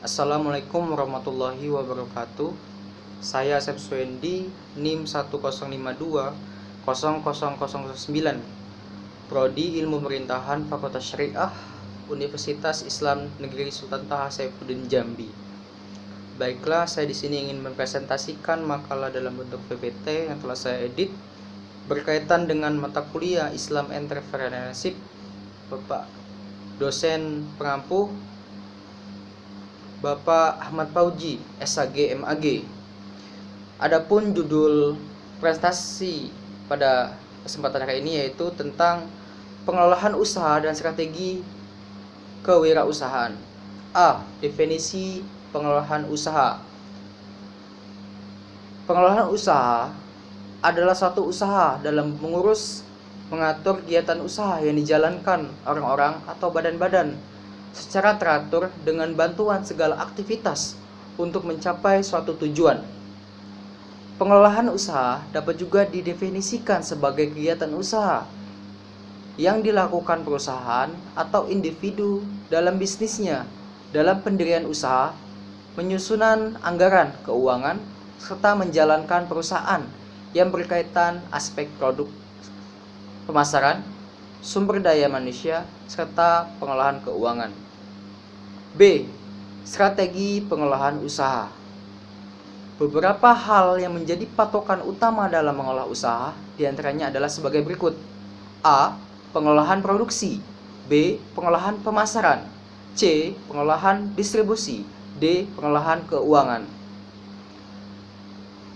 Assalamualaikum warahmatullahi wabarakatuh. Saya Asep Suendi, NIM 105200009, Prodi Ilmu Pemerintahan Fakultas Syariah, Universitas Islam Negeri Sultan Taha Saifuddin Jambi. Baiklah, saya di sini ingin mempresentasikan makalah dalam bentuk PPT yang telah saya edit berkaitan dengan mata kuliah Islam Entrepreneurship, Bapak dosen pengampu Bapak Ahmad Fauji, SAG MAG. Adapun judul presentasi pada kesempatan hari ini yaitu tentang pengelolaan usaha dan strategi kewirausahaan. A. Definisi pengelolaan usaha. Pengelolaan usaha adalah suatu usaha dalam mengurus, mengatur kegiatan usaha yang dijalankan orang-orang atau badan-badan secara teratur dengan bantuan segala aktivitas untuk mencapai suatu tujuan. Pengelolaan usaha dapat juga didefinisikan sebagai kegiatan usaha yang dilakukan perusahaan atau individu dalam bisnisnya, dalam pendirian usaha, penyusunan anggaran keuangan, serta menjalankan perusahaan yang berkaitan aspek produk, pemasaran, sumber daya manusia, serta pengolahan keuangan. B. Strategi pengelolaan usaha. Beberapa hal yang menjadi patokan utama dalam mengolah usaha diantaranya adalah sebagai berikut. A. Pengolahan produksi. B. Pengolahan pemasaran. C. Pengolahan distribusi. D. Pengolahan keuangan.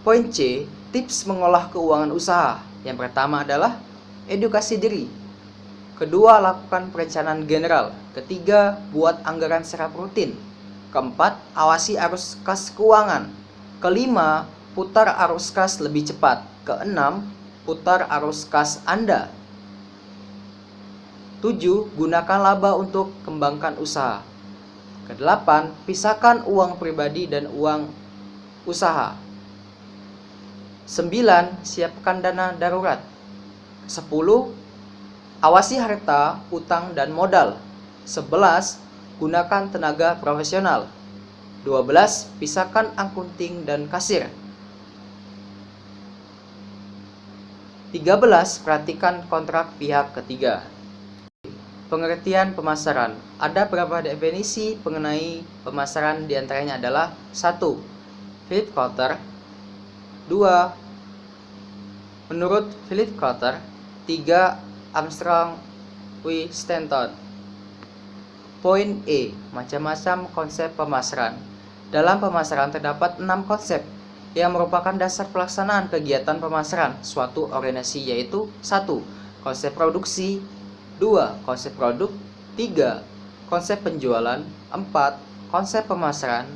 Poin C. Tips mengolah keuangan usaha. Yang pertama adalah edukasi diri. Kedua, lakukan perencanaan general. Ketiga, buat anggaran secara rutin. Keempat, awasi arus kas keuangan. Kelima, putar arus kas lebih cepat. Keenam, putar arus kas Anda. 7. Gunakan laba untuk kembangkan usaha. Kedelapan, pisahkan uang pribadi dan uang usaha. 9. Siapkan dana darurat. 10. Awasi harta, utang, dan modal. 11. Gunakan tenaga profesional. 12. Pisahkan akunting dan kasir. 13. Perhatikan kontrak pihak ketiga. Pengertian pemasaran. Ada beberapa definisi mengenai pemasaran, diantaranya adalah 1. Philip Kotler. 2. Menurut Philip Kotler. 3. Armstrong W. Stanton. Poin E. Macam-macam konsep pemasaran. Dalam pemasaran terdapat 6 konsep yang merupakan dasar pelaksanaan kegiatan pemasaran suatu organisasi, yaitu 1. Konsep produksi. 2. Konsep produk. 3. Konsep penjualan. 4. Konsep pemasaran.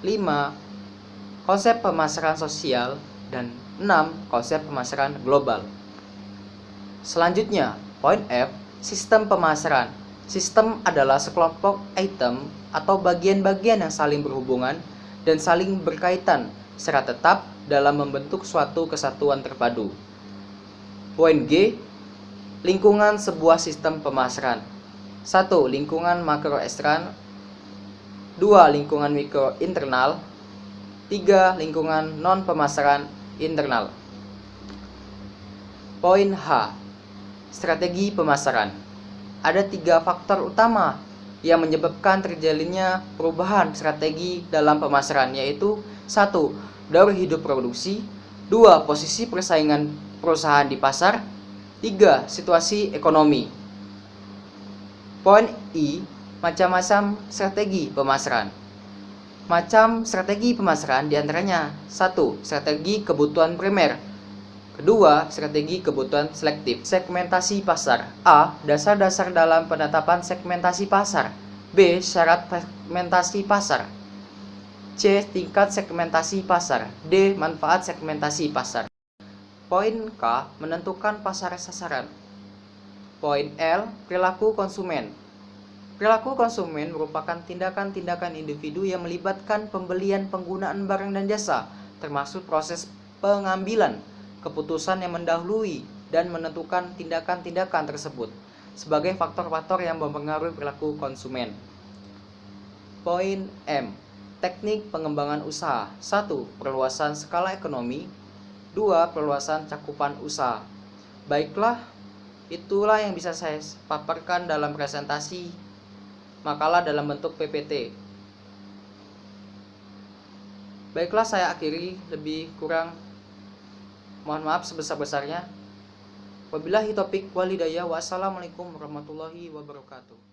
5. Konsep pemasaran sosial. Dan 6. Konsep pemasaran global. Selanjutnya, poin F, sistem pemasaran. Sistem adalah sekelompok item atau bagian-bagian yang saling berhubungan dan saling berkaitan secara tetap dalam membentuk suatu kesatuan terpadu. Poin G, lingkungan sebuah sistem pemasaran. 1. Lingkungan makro eksternal. 2. Lingkungan mikro internal. 3. Lingkungan non pemasaran internal. Poin H, strategi pemasaran. Ada 3 faktor utama yang menyebabkan terjalinnya perubahan strategi dalam pemasaran, yaitu 1. Daur hidup produksi. 2. Posisi persaingan perusahaan di pasar. 3. Situasi ekonomi. Poin I, macam-macam strategi pemasaran. Macam strategi pemasaran diantaranya 1. Strategi kebutuhan primer. Kedua, strategi kebutuhan selektif. Segmentasi pasar. A. Dasar-dasar dalam penetapan segmentasi pasar. B. Syarat segmentasi pasar. C. Tingkat segmentasi pasar. D. Manfaat segmentasi pasar. Poin K. Menentukan pasar sasaran. Poin L. Perilaku konsumen. Perilaku konsumen merupakan tindakan-tindakan individu yang melibatkan pembelian, penggunaan barang dan jasa, termasuk proses pengambilan keputusan yang mendahului dan menentukan tindakan-tindakan tersebut sebagai faktor-faktor yang mempengaruhi perilaku konsumen. Poin M. Teknik pengembangan usaha. 1. Perluasan skala ekonomi. 2. Perluasan cakupan usaha. Baiklah, itulah yang bisa saya paparkan dalam presentasi makalah dalam bentuk PPT. Baiklah, saya akhiri, lebih kurang mohon maaf sebesar-besarnya. Wabillahi taufik walhidayah. Wassalamualaikum warahmatullahi wabarakatuh.